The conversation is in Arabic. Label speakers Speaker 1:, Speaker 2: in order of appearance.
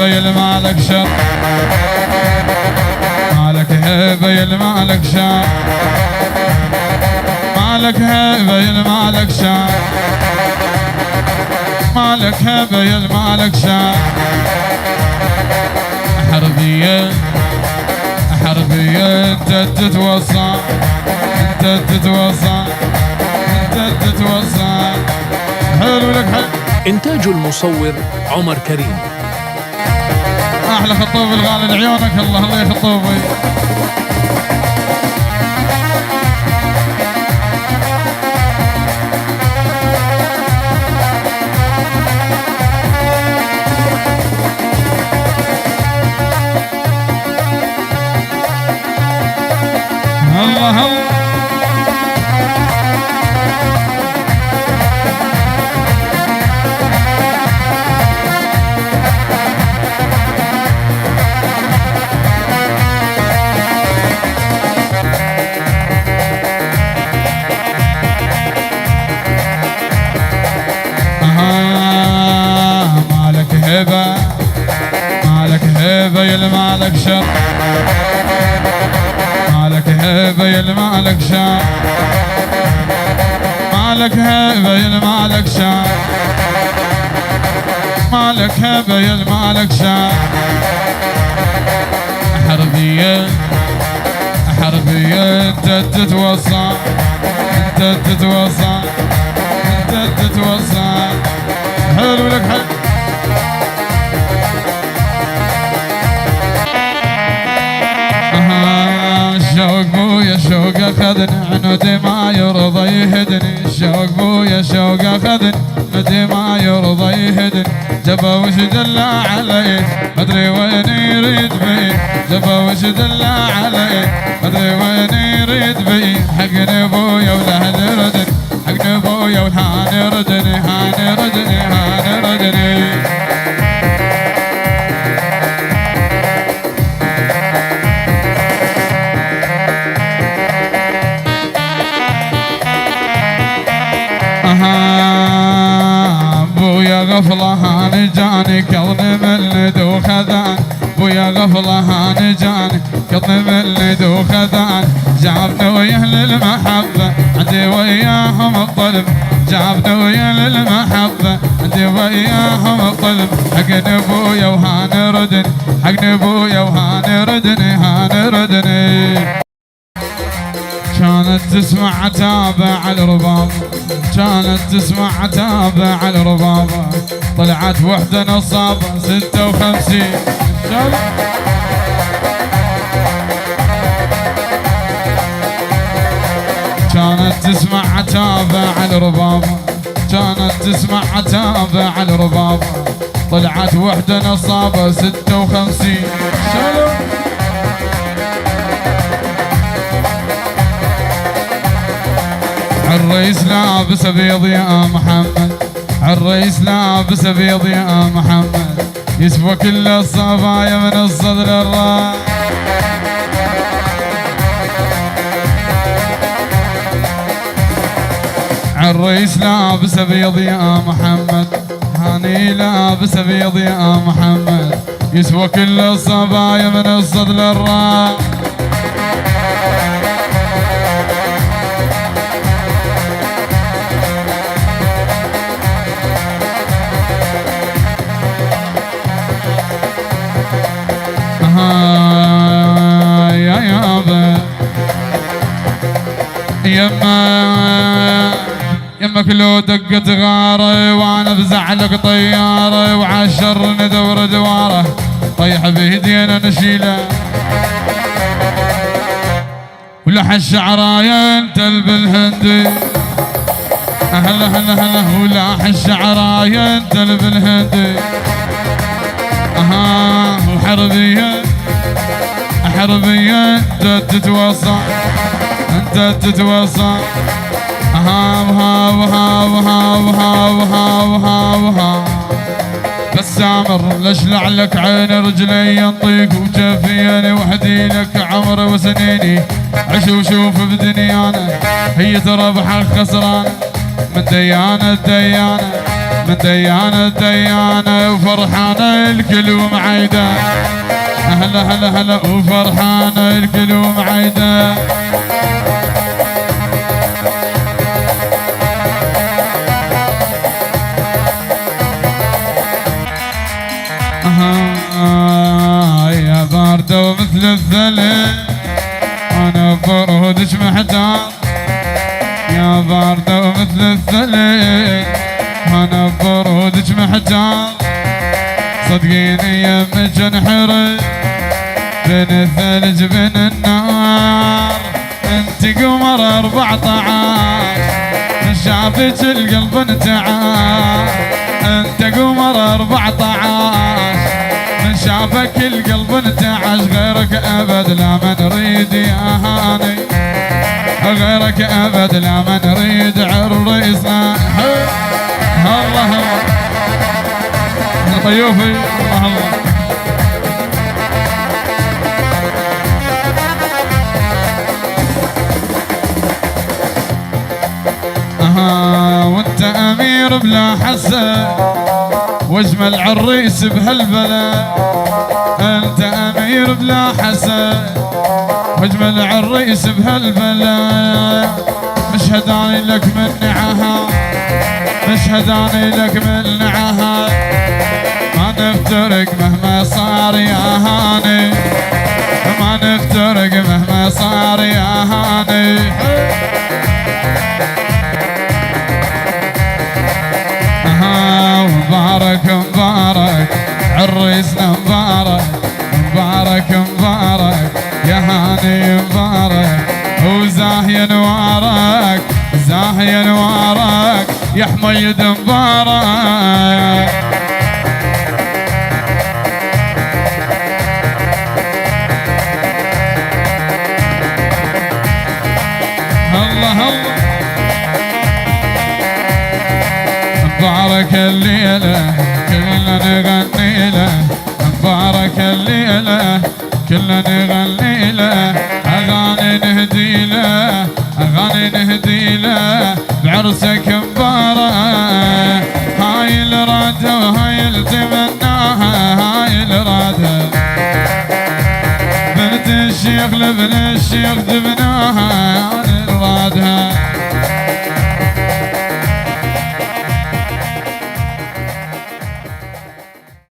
Speaker 1: هيبة يلمالك شر، مالك هيبة يلمالك شر، مالك هيبة يلمالك شر، مالك هيبة يلمالك شر. حربية حربية انت تتوصى، انت تتوصى، انت تتوصى. حلو لك حلو.
Speaker 2: إنتاج المصور عمر كريم.
Speaker 1: أحلى خطوب الغالي لعيونك. الله يا خطوبي. الله الله. مالك هبة مالك هبة يلمالك شر، مالك هبة يلمالك شر، مالك هبة يلمالك شر، مالك هبة يلمالك شر. حربية حربية انت تتوصى، انت تتوصى، انت تتوصى. حلو لك حلو. الشوق بويا الشوق اخذني عنودي ما يرضى يهدني، الشوق بويا الشوق اخذني عنودي ما يرضى يهدني. جبا وش دلع علي مدري وين يريد بي، جبا وش دلع علي مدري وين يريد بي. حقني بويا والاهل ردني، حقني بويا والهاني ردني، هاني ردني، هاني ردني. بويا غفلة هاني جاني كظني ملد وخذان، بويا غفلة هاني جاني كظني ملد وخذان. جابني وياه للمحبة عندي وياهم الطلب، جابني وياه للمحبة عندي وياهم الطلب. حقني بويا وهاني ردني، حقني بويا وهاني ردني، هاني ردني. كانت تسمع عتابة على الرباب، كانت تسمع عتابة على الرباب. طلعت وحدة نصابة 56. كانت تسمع عتابة على الرباب، كانت تسمع عتابة على الرباب. طلعت وحدة نصابة 56. عالريس لابس ابيض يا محمد، عالريس لابس ابيض يا محمد. يسوى كل الصبايا من الصدر الراس. عالريس لابس ابيض يا محمد، هاني لابس ابيض يا محمد. يسوى كل الصبايا من الصدر الراس. يا يابا يمك لو دقت غاره وانا بزعلك طياره، وعالشر ندور دواره طيح بيدينا نشيله. ولح الشعرايه انت بالهندي، هلا هلا هلا. ولح الشعرايه انت بالهندي. وحربيه حربيه انت تتوصى، انت تتوصى. وها وها وها وها وها وها وها. بس سامر لاشلع لك عين رجلي ينطيك وجفيني وحدي لك عمري وسنيني. عش وشوف بدنيانا هي تربح الخسران، من ديانة ديانة، من ديانة ديانة وفرحانة الكل ومعيدة، هلا هلا هلا وفرحانة الكل ومعيدة. يا باردة ومثل الثلج أنا برودش محتار، يا باردة ومثل الثلج أنا برودش محتار. صدقيني يمك انحرج بين الثلج بين النار، انت قمر 14 من شافك القلب انتعار، انت قمر 14 من شافك القلب انتعش. غيرك ابد لا ما نريد يا هاني، غيرك ابد لا ما نريد عريسنا. الله الله ضيوفي الله الله. وانت امير بلا حسن واجمل عريس بهالبلد، انت امير بلا حسن واجمل عريس بهالبلد. مشهد اني لك من نعها، مشهد اني لك من نعها، ما نفترق مهما صار يا هاني، ما نفترق مهما صار يا هاني. مبارك مبارك عريسنا مبارك، مبارك مبارك يا هاني مبارك. وزاهي انوارك زاهي انوارك يا حميد مبارك. الله الله مبارك الليلة كلنا نغني له، مبارك الليلة كلنا نغني له. أغاني نهدي له أغاني نهدي له بعرسك مبارك. هاي الإرادة وهاي التمناها، هاي الإرادة بنت الشيخ لابن الشيخ جبناها،